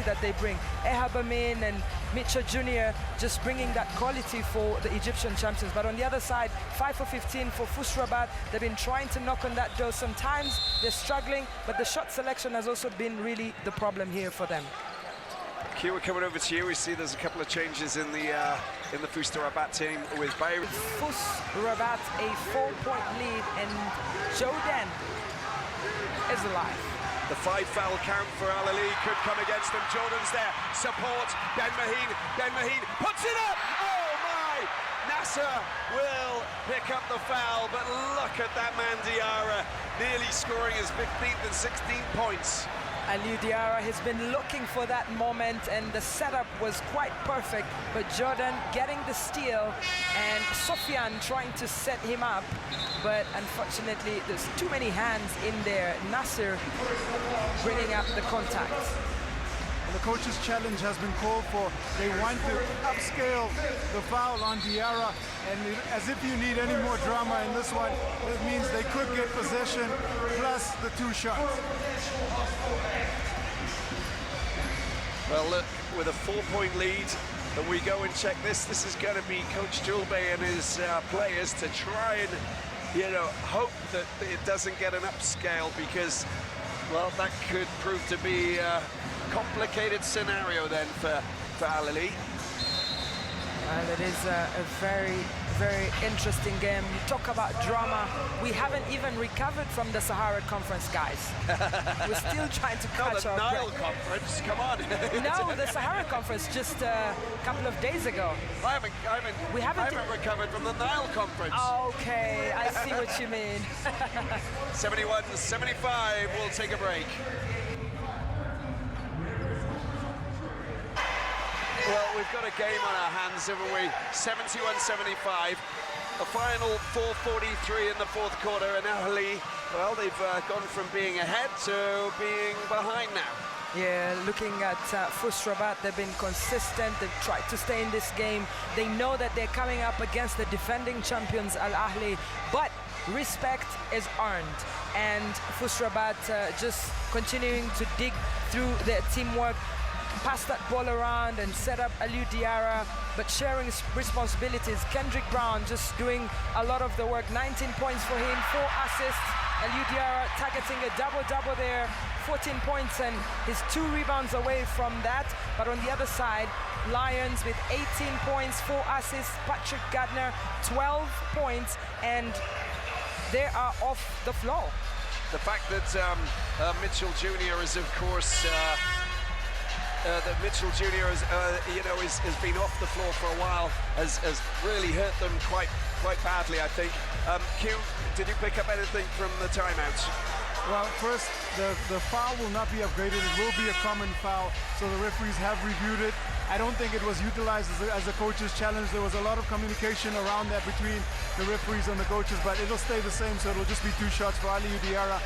that they bring. Ehabamin and Mitchell Jr. just bringing that quality for the Egyptian champions. But on the other side, 5 for 15 for FUS Rabat. They've been trying to knock on that door. Sometimes they're struggling, but the shot selection has also been really the problem here for them. Q, we're coming over to you. We see there's a couple of changes in the FUS Rabat team with Bayrou. FUS Rabat a 4-point lead, and Jordan is alive. The 5-foul count for Ahly could come against them. Jordan's there. Support. Ben Maheen puts it up. Oh my! Nasser will pick up the foul, but look at that man Diarra, nearly scoring his 15th and 16th points. Aliou Diarra has been looking for that moment, and the setup was quite perfect, but Jordan getting the steal and Sofiane trying to set him up, but unfortunately there's too many hands in there. Nasser bringing up the contact. The coach's challenge has been called for. They want to upscale the foul on Diarra, and as if you need any more drama in this one, it means they could get possession plus the 2 shots. Well, look, with a 4-point lead, and we go and check this. This is going to be Coach Julbe and his players to try and, you know, hope that it doesn't get an upscale, because, well, that could prove to be complicated scenario then for Ahly. Well, it is a very, very interesting game. You talk about drama. We haven't even recovered from the Sahara Conference, guys. We're still trying to catch our breath. The Nile Conference, come on. No, the Sahara Conference just a couple of days ago. I haven't recovered from the Nile Conference. Okay, I see what you mean. 71-75, we'll take a break. Well, we've got a game on our hands, haven't we? 71-75, a final 4:43 in the 4th quarter, and Ahly, well, they've gone from being ahead to being behind now. Yeah, looking at FUS Rabat, they've been consistent. They've tried to stay in this game. They know that they're coming up against the defending champions, Al-Ahly, but respect is earned. And FUS Rabat just continuing to dig through their teamwork, pass that ball around and set up Aliou Diarra, but sharing responsibilities. Kendrick Brown just doing a lot of the work. 19 points for him, 4 assists. Aliou Diarra targeting a double-double there, 14 points, and he's 2 rebounds away from that. But on the other side, Lions with 18 points, 4 assists. Patrick Gardner, 12 points, and they are off the floor. The fact that Mitchell Jr. is, of course, that Mitchell Jr. has been off the floor for a while has really hurt them quite badly, I think. Q, did you pick up anything from the timeouts? Well, first, the foul will not be upgraded. It will be a common foul, so the referees have reviewed it. I don't think it was utilized as a coach's challenge. There was a lot of communication around that between the referees and the coaches, but it'll stay the same, so it'll just be 2 shots for Aliou Diarra.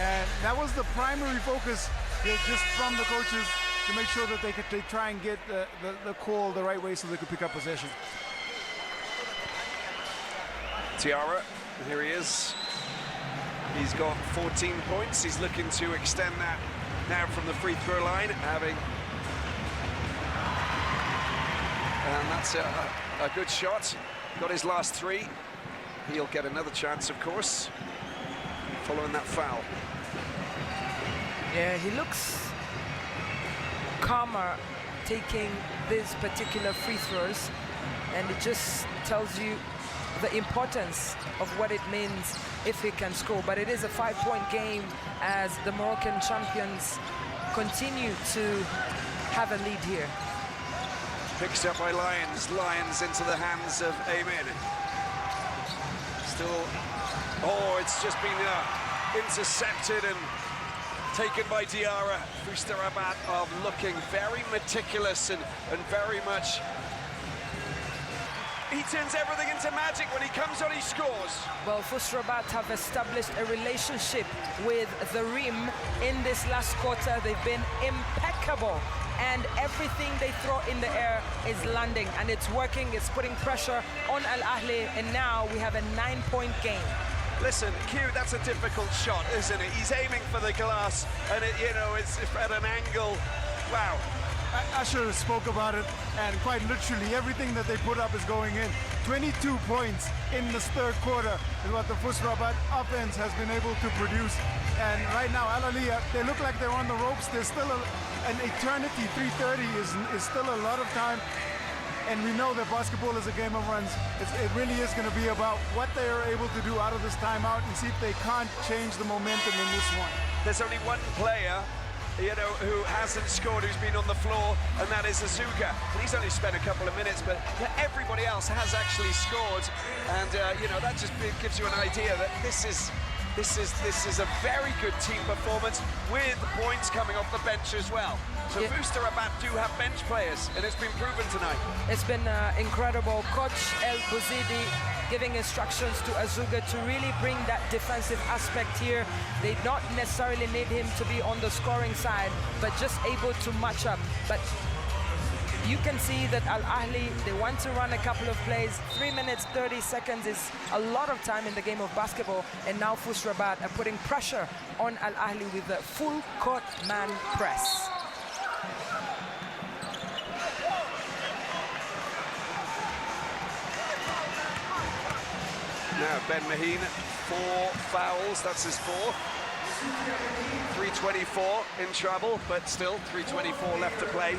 And that was the primary focus just from the coaches, to make sure that they try and get the call the right way so they could pick up possession. Diarra, here he is. He's got 14 points. He's looking to extend that now from the free throw line, and that's a good shot. Got his last 3. He'll get another chance, of course, following that foul. Yeah, he looks calmer taking these particular free throws, and it just tells you the importance of what it means if he can score. But it is a 5-point game as the Moroccan champions continue to have a lead here. Picked up by Lions. Lions into the hands of Amin. Still, oh, it's just been intercepted and taken by Diarra. FUS Rabat are looking very meticulous and very much. He turns everything into magic. When he comes on, he scores. Well, FUS Rabat have established a relationship with the rim in this last quarter. They've been impeccable, and everything they throw in the air is landing, and it's working. It's putting pressure on Al-Ahly, and now we have a 9-point game. Listen, Q, that's a difficult shot, isn't it? He's aiming for the glass, and it's at an angle Wow. Usher spoke about it, and quite literally everything that they put up is going in. 22 points in this third quarter is what the FUS Rabat offense has been able to produce. And right now, Ahly, they look like they're on the ropes. There's still an eternity. 3:30 is still a lot of time. And we know that basketball is a game of runs. It really is going to be about what they are able to do out of this timeout and see if they can't change the momentum in this one. There's only one player, you know, who hasn't scored, who's been on the floor, and that is Azuka. He's only spent a couple of minutes, but everybody else has actually scored. And, you know, that just gives you an idea that this is a very good team performance with points coming off the bench as well. So FUS Rabat do have bench players, and it's been proven tonight. It's been incredible. Coach El Bouzidi giving instructions to Azuga to really bring that defensive aspect here. They don't necessarily need him to be on the scoring side, but just able to match up. But you can see that Ahly, they want to run a couple of plays. 3 minutes, 30 seconds is a lot of time in the game of basketball. And now FUS Rabat are putting pressure on Ahly with a full court man press. Now Ben Maheen, 4 fouls, that's his 4th. 3:24 in trouble, but still 3:24 left to play.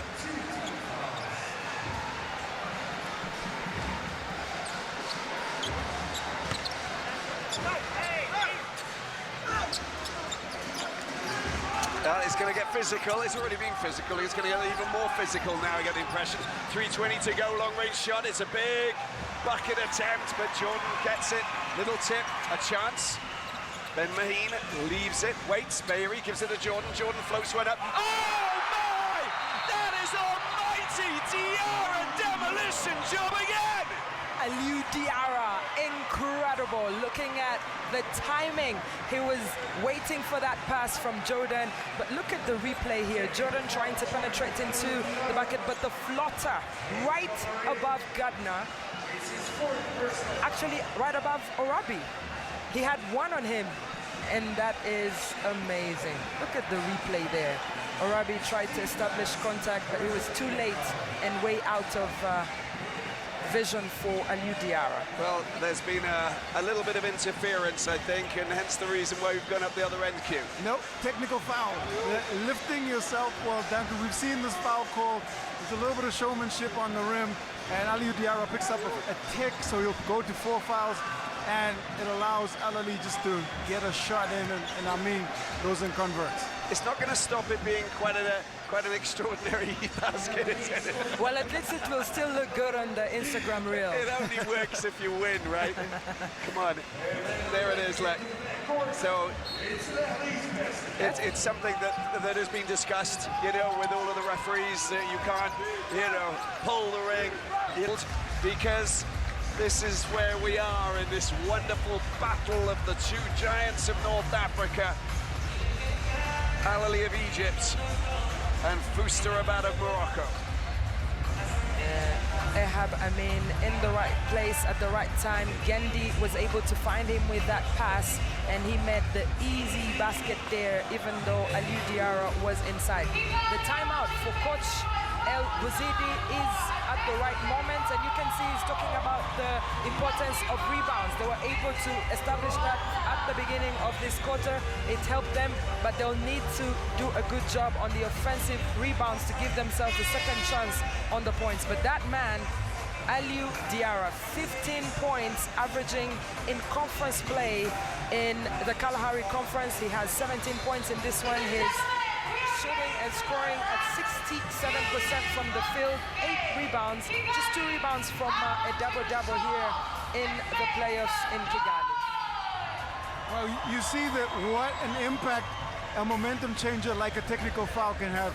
It's going to get physical. It's already been physical. It's going to get even more physical now, I get the impression. 3:20 to go, long-range shot. It's a big bucket attempt, but Jordan gets it. Little tip, a chance. Ben Maheen leaves it, waits. Bayeri gives it to Jordan. Jordan floats one up. Oh, my! That is almighty Diarra demolition job again! Aliou Diarra, incredible. Looking at the timing, he was waiting for that pass from Jordan, but look at the replay here. Jordan trying to penetrate into the bucket, but the floater right above Gardner, actually right above Orabi. He had one on him, and that is amazing. Look at the replay there. Orabi tried to establish contact, but he was too late and way out of vision for Aliou Diarra. Well, there's been a little bit of interference, I think, and hence the reason why we've gone up the other end, Q. Nope, technical foul. Lifting yourself, well, Duncan, we've seen this foul call. There's a little bit of showmanship on the rim, and Aliou Diarra picks up a tick, so he'll go to 4 fouls, and it allows Ahly just to get a shot in, and I mean, goes and converts. It's not going to stop it being quite an extraordinary basket, is it? Well, at least it will still look good on the Instagram reel. It only works if you win, right? Come on, there it is, look. So it's something that has been discussed, you know, with all of the referees, that you can't, you know, pull the ring, because this is where we are in this wonderful battle of the 2 giants of North Africa. Ahly of Egypt and FUS Rabat of Morocco. Ehab Amin in the right place at the right time. Gendi was able to find him with that pass, and he made the easy basket there, even though Aliou Diarra was inside. The timeout for Coach El Bouzidi is at the right moment, and you can see he's talking about the importance of rebounds. They were able to establish that at the beginning of this quarter. It helped them, but they'll need to do a good job on the offensive rebounds to give themselves a second chance on the points. But that man, Aliou Diarra, 15 points, averaging in conference play in the Kalahari Conference. He has 17 points in this one. His shooting and scoring at 67% from the field, 8 rebounds, just 2 rebounds from a double-double here in the playoffs in Kigali. Well, you see that what an impact a momentum changer like a technical foul can have.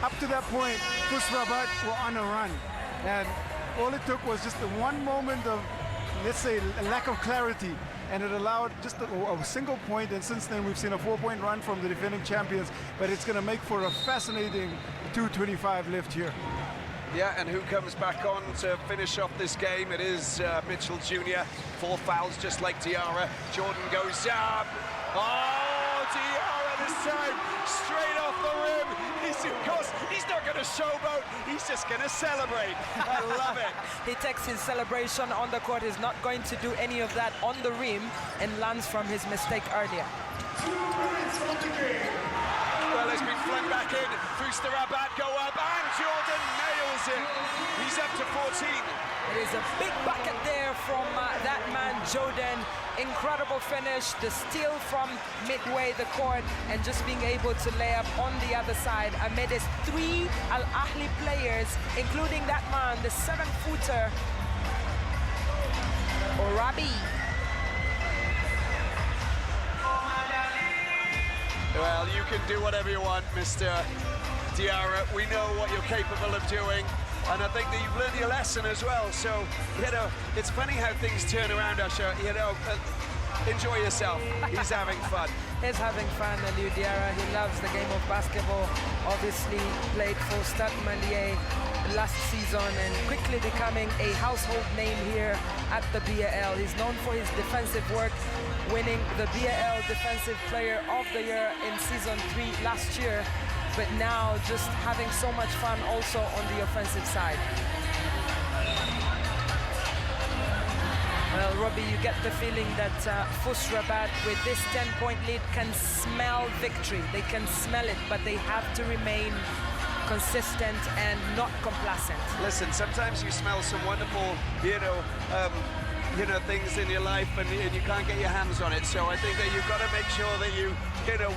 Up to that point, FUS Rabat were on a run, and all it took was just the one moment of, let's say, a lack of clarity, and it allowed just a single point, and since then we've seen a 4-point run from the defending champions, but it's going to make for a fascinating 2:25 lift here. Yeah, and who comes back on to finish off this game? It is Mitchell Jr. 4 fouls, just like Diarra. Jordan goes up. Oh, Diarra, this time, straight off the rim. Of course, he's not going to showboat, he's just going to celebrate. I love it. He takes his celebration on the court. He's not going to do any of that on the rim and lands from his mistake earlier. Well, it's been flung back in. FUS Rabat go up, and Jordan nails it. He's up to 14. It is a big bucket there from that man, Jordan. Incredible finish, the steal from midway the court, and just being able to lay up on the other side amidst 3 Al-Ahly players, including that man, the 7-footer, Rabat. Well, you can do whatever you want, Mr. Diarra. We know what you're capable of doing. And I think that you've learned your lesson as well. So, you know, it's funny how things turn around, Usher. You know, enjoy yourself. He's having fun. He's having fun, Aliou Diarra. He loves the game of basketball. Obviously played for Stade Malien last season and quickly becoming a household name here at the BAL. He's known for his defensive work, winning the BAL Defensive Player of the Year in Season 3 last year. But now just having so much fun also on the offensive side. Well, Robbie, you get the feeling that FUS Rabat, with this 10-point lead, can smell victory. They can smell it, but they have to remain consistent and not complacent. Listen, sometimes you smell some wonderful, things in your life and you can't get your hands on it. So I think that you've got to make sure that you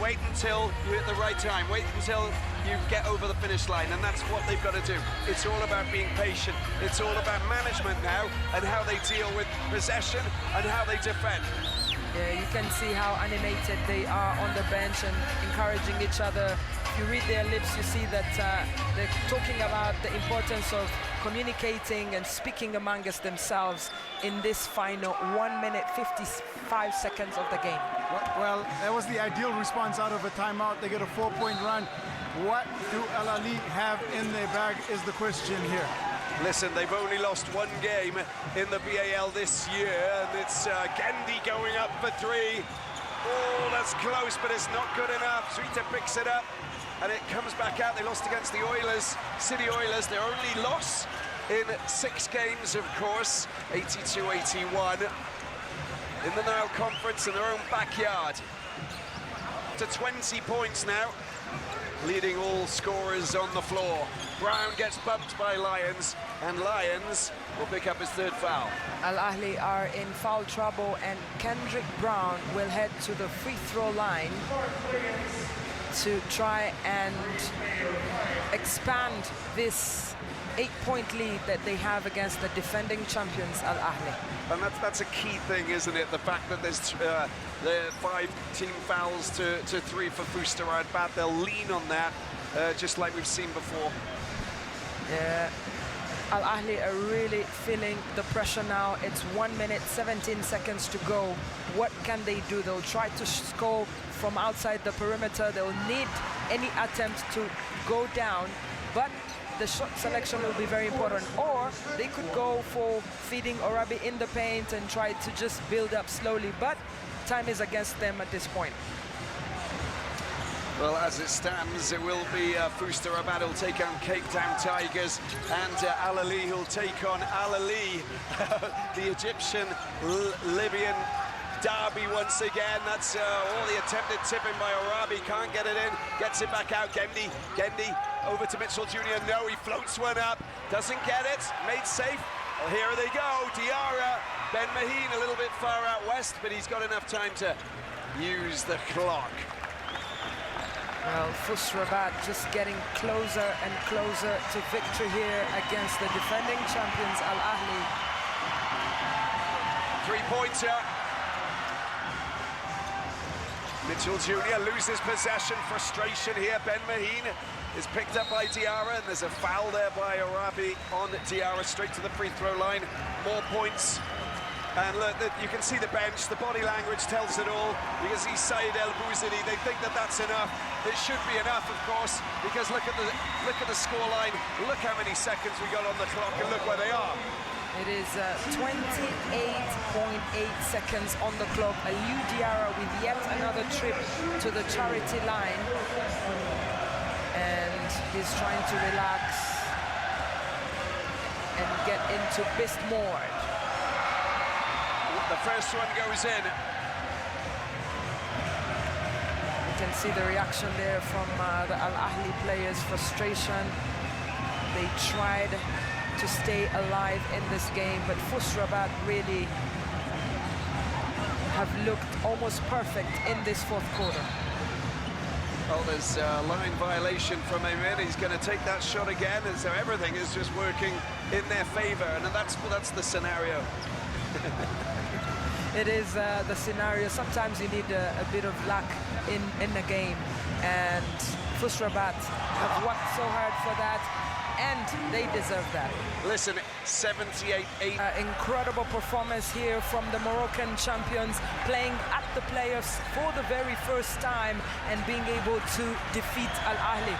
wait until you're at the right time. Wait until you get over the finish line, and that's what they've got to do. It's all about being patient. It's all about management now and how they deal with possession and how they defend. Yeah, you can see how animated they are on the bench and encouraging each other. If you read their lips, you see that they're talking about the importance of communicating and speaking amongst themselves in this final 1 minute 55 seconds of the game. Well, that was the ideal response out of a timeout. They get a 4-point run. What do Al-Ahly have in their bag is the question here. Listen, they've only lost 1 game in the BAL this year, and it's Gendy going up for 3. Oh, that's close, but it's not good enough. Zrita picks it up, and it comes back out. They lost against the Oilers, City Oilers. Their only loss in 6 games, of course, 82-81. In the Nile Conference, in their own backyard. To 20 points now, leading all scorers on the floor. Brown gets bumped by Lyons, and Lyons will pick up his 3rd foul. Al-Ahly are in foul trouble, and Kendrick Brown will head to the free throw line to try and expand this 8-point lead that they have against the defending champions Al-Ahly. And that's a key thing, isn't it? The fact that there's the 5 team fouls to 3 for FUS Rabat. They'll lean on that, just like we've seen before. Yeah, Al-Ahly are really feeling the pressure now. It's 1 minute 17 seconds to go. What can they do? They'll try to score from outside the perimeter. They'll need any attempt to go down, but the shot selection will be very important. Or they could go for feeding Rabat in the paint and try to just build up slowly, but time is against them at this point. Well, as it stands, it will be FUS Rabat who'll take on Cape Town Tigers, and Al-Ahly who'll take on Al-Ahly, the Egyptian-Libyan derby once again. That's all the attempted tipping by Rabat. Can't get it in, gets it back out. Gendy over to Mitchell Jr. No, he floats one up, doesn't get it, made safe. Well, here they go, Diarra, Ben Maheen a little bit far out west, but he's got enough time to use the clock. Well, FUS Rabat just getting closer and closer to victory here against the defending champions Al-Ahly. 3-pointer. Mitchell Jr. loses possession, frustration here. Ben Maheen is picked up by Diarra, and there's a foul there by Rabat on Diarra, straight to the free throw line. More points. And look, you can see the bench, the body language tells it all. You can see Saïd El Bouzidi, they think that that's enough. It should be enough, of course, because look at the scoreline. Look how many seconds we got on the clock, and look where they are. It is 28.8 seconds on the clock. Aliou Diarra with yet another trip to the charity line. And he's trying to relax and get into best mode. The first one goes in. You can see the reaction there from the Al Ahly players, frustration. They tried to stay alive in this game, but FUS Rabat really have looked almost perfect in this fourth quarter. Well, there's a line violation from Amin. He's going to take that shot again, and so everything is just working in their favor, and that's the scenario. It is the scenario. Sometimes you need a bit of luck in the game, and FUS Rabat have worked so hard for that, and they deserve that. Listen, 78-8. Incredible performance here from the Moroccan champions, playing at the playoffs for the very first time and being able to defeat Al Ahly.